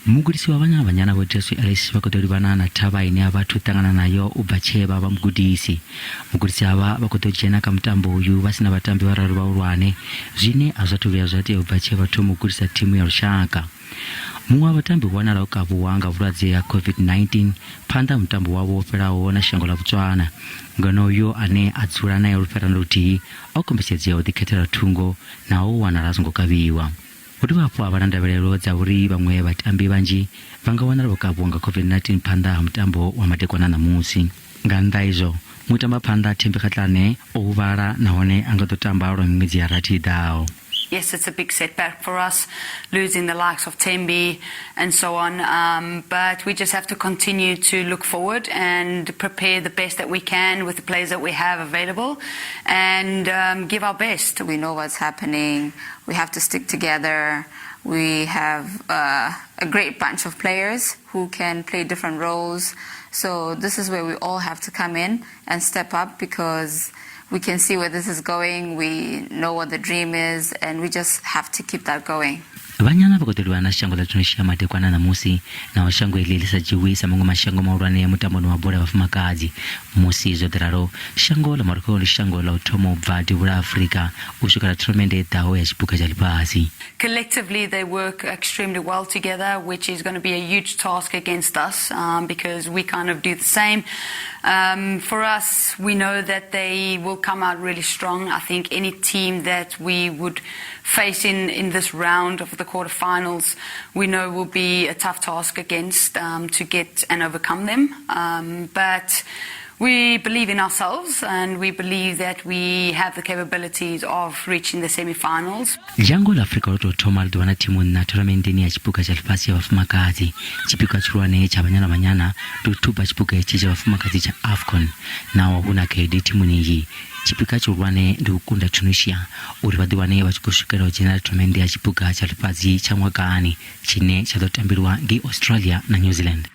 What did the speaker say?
Mugudisi wa Banyana Banyana wetesu elisi bakotoribana na thava ine abathu tangana nayo ubacheba ba mugudisi. Mugudisi aba bakotojena ka mutambo uyu basina batambi bararu baulwane zine azatuvya zati ubacheba tu mugudisa thimu ya rushaka. Mwa batambi wana la kabuwanga vulaze ya COVID-19 panda mutambo wabo operawo na shango la pfana. Ngono yo ane atsura na yorufera luti okombesezi ya udiketera tungo na o wana razungo kabiwa. Kuti vapo abalanda Mvelelo dzauri bamwe batambi banji vangawana lokabonga COVID-19 panda mutambo wa madekwana namusi. Nganda izo mutamba panda thembekatlane ovara naone angatotamba ro mwezi ya rati dao. Yes, it's a big setback for us, losing the likes of Tembi and so on. But we just have to continue to look forward and prepare the best that we can with the players that we have available and give our best. We know what's happening. We have to stick together. We have a great bunch of players who can play different roles. So this is where we all have to come in and step up because we can see where this is going, we know what the dream is, and we just have to keep that going. Banyana bakotorwa na shango la Tunisia madekwana namusi na washango ililisa jiwisa mungu mashango maurane ya mutamboni wa bora wavhafumakadzi musi zodraro shango la Morocco li shango la utomo vhati vula Afrika ushukala thonamennde dao ya tshiphuga tsha lifhasi. Collectively they work extremely well together, which is going to be a huge task against us because we kind of do the same. For us, we know that they will come out really strong. I think any team that we would face in this round of the quarter-finals, we know will be a tough task against to get and overcome them. But we believe in ourselves and we believe that we have the capabilities of reaching the semi-finals. Jango la Afrika loto thoma lidwana thimu na thonamennde ya tshiphuga tsha lifhasi ya vhafumakadzi. Tshiphuga tshilwane tsha Banyana Banyana lutuba tshiphuga itshi tsha vhafumakadzi tsha AFCON na wahuna khaedi thimu iyi. Tshiphuga tshilwane ndi ukunda Tunisia uri vhadiwane vha tshi khou swikela dzhenela thonamennde ya tshiphuga tsha lifhasi tsha ṅwakani tshine tsha ḓo tambeliwa ngei Australia na New Zealand.